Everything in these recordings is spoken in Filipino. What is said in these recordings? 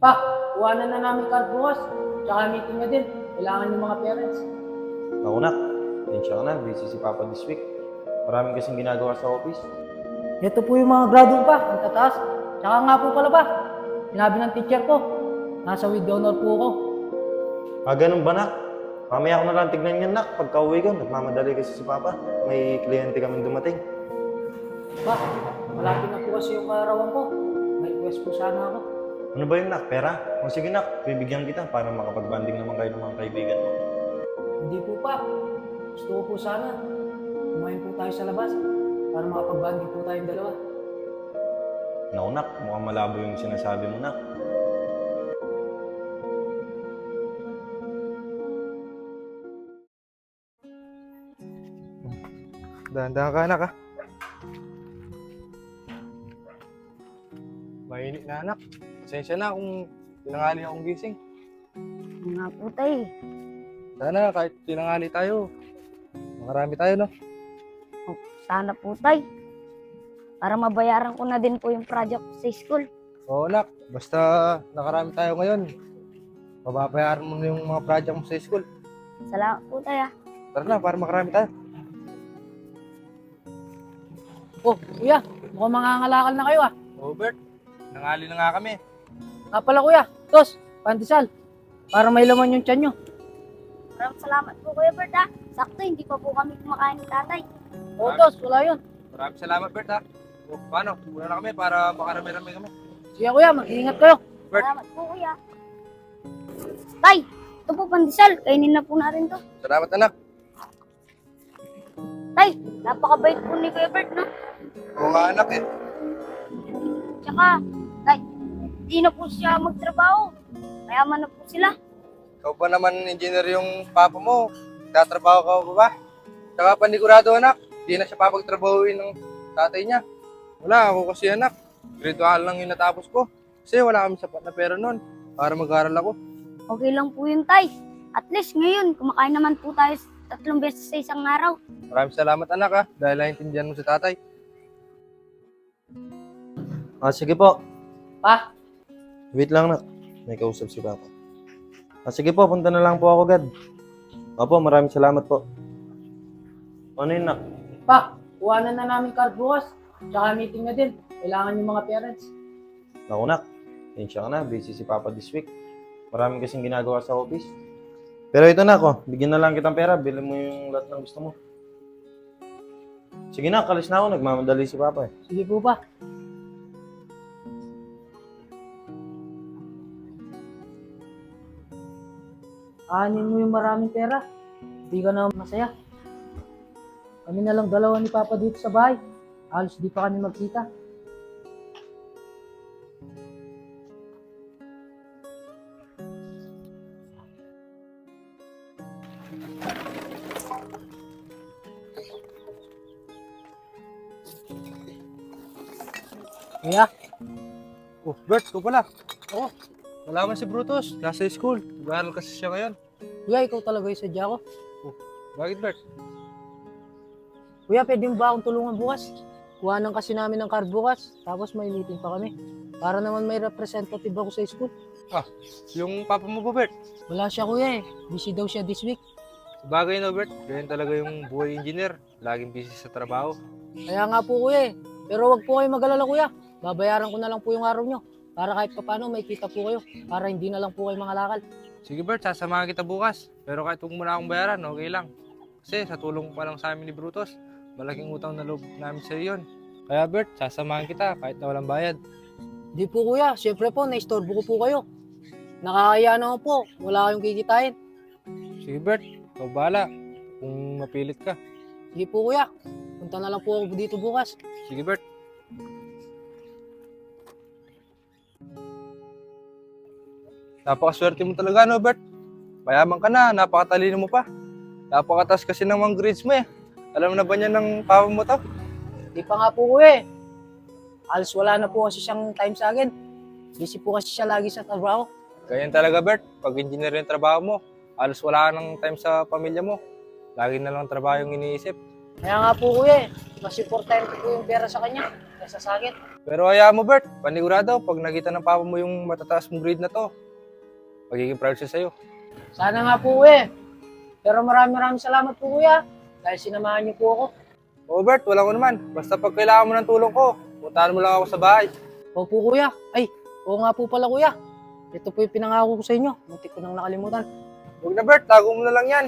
Pa, kuhanan na namin card bukas. Tsaka meeting na din. Kailangan yung mga parents. Naku nak, tensya ka na, busy si Papa this week. Maraming kasing ginagawa sa office. Ito po yung mga grado pa, ang tataas. Tsaka nga po pala pa, sinabi ng teacher ko, nasa with honor po ako. Ganun ba nak? Mamaya ko na lang tignan yan nak, pagka uwi ko, nagmamadali kasi si Papa. May kliyente kami dumating. Pa, malapit na po kasi yung kaarawan ko. May request po sana ako. Ano ba yun nak, pera? O sige nak, bibigyan kita para makapag-banding naman kayo ng mga kaibigan mo. Hindi po pa. Gusto ko po sana. Kumain po tayo sa labas para makapag-banding po tayong dalawa. Naku nak, mukhang malabo yung sinasabi mo nak. Dahan-dahan ka anak ha. Mainit na anak. Pasensya na kung tinangali akong gising. Nga po tay. Sana kahit tinangali tayo, makarami tayo no. Sana po tay. Para mabayaran ko na din po yung project ko sa school. Oo anak, basta nakarami tayo ngayon, mababayaran mo na yung mga project mo sa school. Salamat po tay ah. Tara na, para makarami tayo. Oh, kuya, mukhang mangangalakal na kayo ah. Oo Bert, nangali na nga kami. Nga pala kuya, tos, pandesal. Para may laman yung tiyan nyo. Maraming salamat po Kuya Bert ah. Sakto, hindi pa po kami kumakain ni tatay. Oh, tos, wala yun. Maraming salamat Bert ha. O, paano? Muna na kami para makarami-rami kami. Sige kuya, mag-iingat kayo. Bert. Salamat po Kuya. Tay, ito po pandesal. Kainin na po natin to. Salamat anak. Tay, napakabait po ni Kuya Bert no? Oo nga anak eh. Tsaka, tay, hindi na po siya magtrabaho. Mayaman na po sila. Ikaw ba naman engineer yung papa mo? Tatrabaho ka ba ba? Tsaka panigurado anak, di na siya papagtrabahuin ng tatay niya. Wala ako kasi anak, grade 1 lang yung natapos ko. Kasi wala kami sapat na pera noon para mag-aaral ako. Okay lang po yun tay. At least ngayon, kumakain naman po tayo 3 beses sa isang araw. Maraming salamat anak ha, dahil naintindihan mo si tatay. Sige po. Pa, Wait lang nak, may kausap si Papa. Sige po, punta na lang po ako agad. Opo, maraming salamat po. Ano yun nak? pa, kuhanan na namin card bukas. Tsaka meeting na din. Kailangan yung mga parents. Naku nak, tensya ka na, busy si Papa this week. Maraming kasing ginagawa sa office. Pero ito na ako, bigyan na lang kitang pera, bilhin mo yung lahat ng gusto mo. Sige na, kalis na ako, nagmamadali si Papa eh. Sige po pa. Anin mo yung maraming pera. Hindi ka na masaya. Kami na lang dalawa ni Papa dito sa bahay. Halos di pa kami magkita. Kuya, Oh, Bert, ikaw pala. Oo, wala man si Brutus, nasa school. Nag-aaral kasi siya ngayon. kuya, ikaw talaga yung sadya ko. Bakit Bert? Kuya, pwede mo ba akong tulungan bukas? Kuhanan kasi namin ng card bukas, tapos may meeting pa kami. Para naman may representative ako sa school. Yung papa mo ba Bert? Wala siya kuya eh. Busy daw siya this week. Bagay no Bert, ganyan talaga yung buhay engineer. Laging busy sa trabaho. Kaya nga po kuya eh. Pero wag po kayo mag-alala kuya. Babayaran ko na lang po yung araw nyo. Para kahit paano may kita po kayo. Para hindi na lang po kayo mangalakal. Sige Bert, sasamahan kita bukas. Pero kahit huwag mo na akong bayaran, okay lang. Kasi sa tulong pa lang sa amin ni Brutus, malaking utang na loob namin sa iyo yun. Kaya Bert, sasamahan kita kahit na walang bayad. Di po kuya. Siyempre po, naistorbo ko po kayo. Nakakaya naman po. Wala kayong kikitain. Sige Bert, ikaw bahala kung mapilit ka. Sige po kuya. Punta na lang po ako dito bukas. Sige Bert. Napakaswerte mo talaga, no, Bert? Mayaman ka na, napakatalino mo pa. Napakataas kasi ng mga grades mo eh. Alam na ba niya ng papa mo to? Di pa nga po kuya eh. Halos wala na po kasi siyang time sa akin. Busy po kasi siya lagi sa trabaho. Ganyan talaga, Bert. Pag engineer yung trabaho mo, halos wala ka ng time sa pamilya mo. Lagi na lang trabaho yung iniisip. Kaya nga po kuya eh. Mas importante po yung pera sa kanya kaysa sa akin. Pero hayaan mo, Bert. Panigurado, pag nakita ng papa mo yung matataas mong grade na to, magiging proud siya sa'yo. Sana nga po kuya. Pero maraming salamat po kuya. Dahil sinamahan niyo po ako. Oo, Bert, wala ko naman. Basta pag kailangan mo ng tulong ko, puntahan mo lang ako sa bahay. Opo kuya. Ay, oo nga po pala kuya. Ito po yung pinangako ko sa inyo. Muntik ko nang nakalimutan. Huwag na, Bert. Tago mo na lang yan.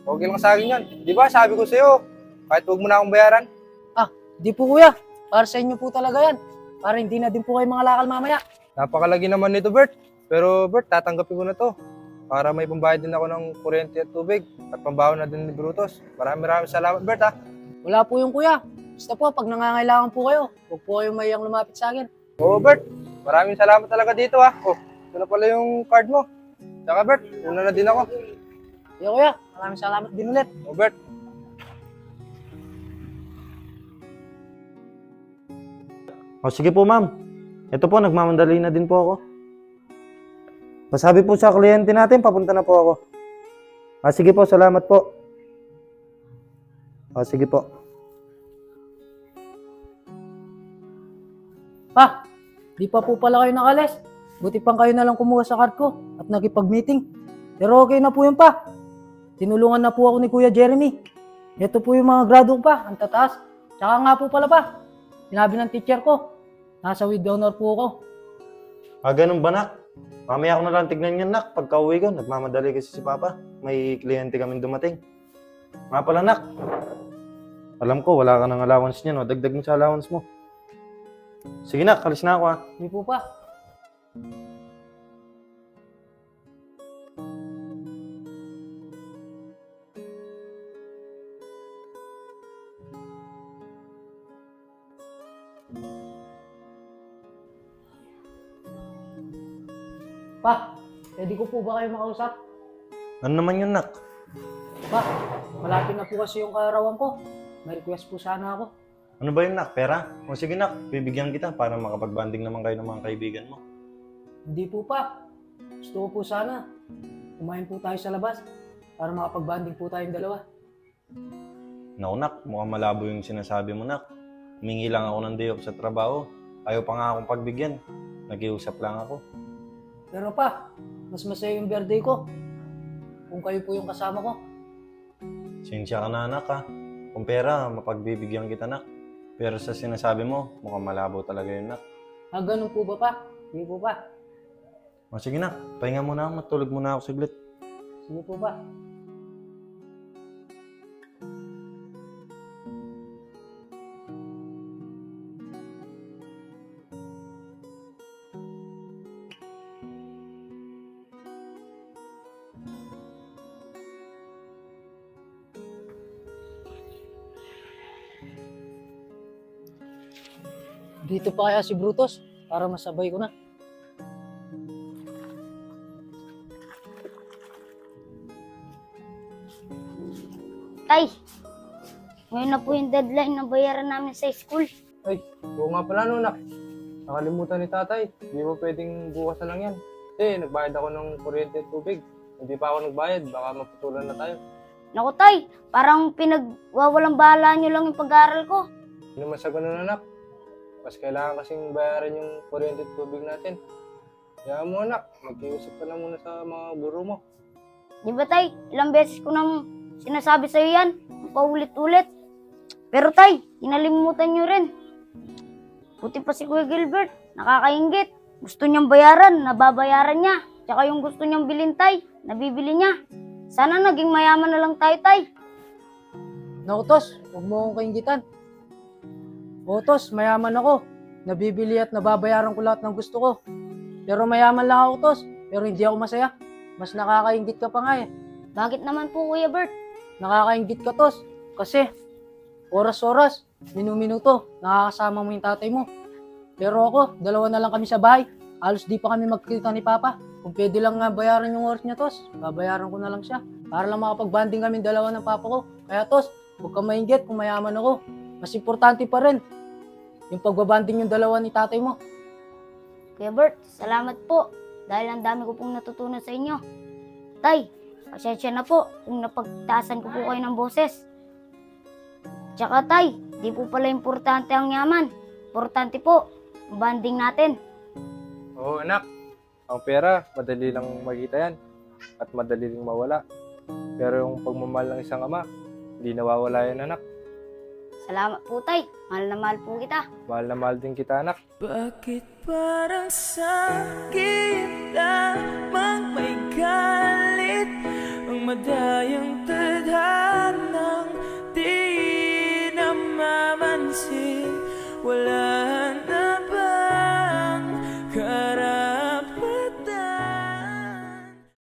Okay lang sa akin yan. Di ba, sabi ko sa'yo, kahit huwag mo na akong bayaran. Di po kuya. Para sa inyo po talaga yan. Para hindi na din po kayo mga lakal mamaya. Napakalagi naman nito, Bert. Pero, Bert, tatanggapin ko na to. Para may pambayad din ako ng kuryente at tubig. At pambaho na din ni Brutus. Maraming salamat, Bert, ha. Wala po yung kuya. Basta po, pag nangangailangan po kayo, huwag po kayong mayang lumapit sa akin. Oo, Bert. Maraming salamat talaga dito, ha. Oh, ito na pala yung card mo. Saka, Bert, una na din ako. Yo kuya, maraming salamat din ulit. Oh, Bert. O sige po ma'am. Ito po, nagmamandali na din po ako. Pasabi po sa kliyente natin, papunta na po ako. Sige po, salamat po. Sige po. Pa, di pa po pala kayo nakalis. Buti pang kayo na lang kumuha sa card ko at nakipag-meeting. Pero okay na po yun pa. Tinulungan na po ako ni Kuya Jeremy. Ito po yung mga grado ko pa, ang tataas. Tsaka nga po pala pa, sinabi ng teacher ko, nasa with honor po ako. Ganun ba nak? Mamaya ko na lang tignan yan nak. Pagka uwi ko, nagmamadali kasi si Papa. May kliyente kaming dumating. Nga pala nak. Alam ko, wala ka ng allowance niya, no? Dagdag mo sa allowance mo. Sige nak, alis na ako ha. Di po pa. Pa, pwede ko po ba kayo makausap? Ano naman yun nak? Pa, malapit na po kasi yung kaarawan ko. May request po sana ako. Ano ba yun nak? Pera? O sige nak, bibigyan kita para makapag-banding naman kayo ng mga kaibigan mo. Hindi po pa. Gusto ko po sana. Kumain po tayo sa labas para makapag-banding po tayong dalawa. Naku nak, mukhang malabo yung sinasabi mo nak. Humingi lang ako ng day off sa trabaho. Ayaw pa nga akong pagbigyan. Nag-iusap lang ako. Pero pa, mas masaya yung birthday ko. Kung kayo po yung kasama ko. Sinsya ka na anak ha. Kung pera, mapagbibigyan kita nak. Pero sa sinasabi mo, mukhang malabo talaga yun nak. Ganun po ba pa? Sige po pa. O sige nak, pahinga muna ako, matulog muna ako saglit. Sige po pa. Dito pa kaya si Brutus para masabay ko na. Tay, ngayon na po yung deadline na bayaran namin sa school. Ay, oo nga pala no, nak. Nakalimutan ni tatay. Hindi mo pwedeng bukas na lang yan. Kasi nagbayad ako ng kuryente at tubig. Hindi pa ako nagbayad, baka maputulan na tayo. Naku tay, parang pinagwawalang bahala nyo lang yung pag-aaral ko. Hindi naman sa ganun anak. Mas kailangan kasing bayaran yung kuryente at tubig natin. Kaya mo anak, mag-iusap ka na muna sa mga guro mo. Di ba tay, ilang beses ko nang sinasabi sa'yo yan, paulit-ulit. Pero tay, inalimutan nyo rin. Puti pa si Kuya Gilbert, nakakainggit. Gusto niyang bayaran, nababayaran niya. Tsaka yung gusto niyang bilhin tay, nabibili niya. Sana naging mayaman na lang tayo tay. Naku Tos, huwag mo akong kaingitan. O Tos, mayaman ako. Nabibili at nababayaran ko lahat ng gusto ko. Pero mayaman lang ako Tos, pero hindi ako masaya. Mas nakakainggit ka pa nga eh. Bakit naman po Kuya Bert? Nakakainggit ka Tos, kasi oras-oras, minu-minuto, nakakasama mo yung tatay mo. Pero ako, dalawa na lang kami sa bahay. Halos di pa kami magkita ni Papa. Kung pwede lang nga bayaran yung oras niya Tos, babayaran ko na lang siya. Para lang makapag-banding kami dalawa ng Papa ko. Kaya Tos, huwag kang mainggit kung mayaman ako. Mas importante pa rin yung pagbabanding yung dalawa ni tatay mo. Kuya Bert, salamat po. Dahil ang dami ko pong natutunan sa inyo. Tay, pasensya na po kung napagtaasan ko po kayo ng boses. Tsaka tay, di po pala importante ang yaman. Importante po, ang banding natin. Oo, anak. Ang pera, madali lang makita yan. At madali ring mawala. Pero yung pagmamahal ng isang ama, hindi nawawala yan, anak. Salamat po, Tay. Mahal na mahal po kita. Mahal na mahal din kita, anak. Bakit parang sa'kin lamang may galit ang madayang tadhanang di namamansin? Wala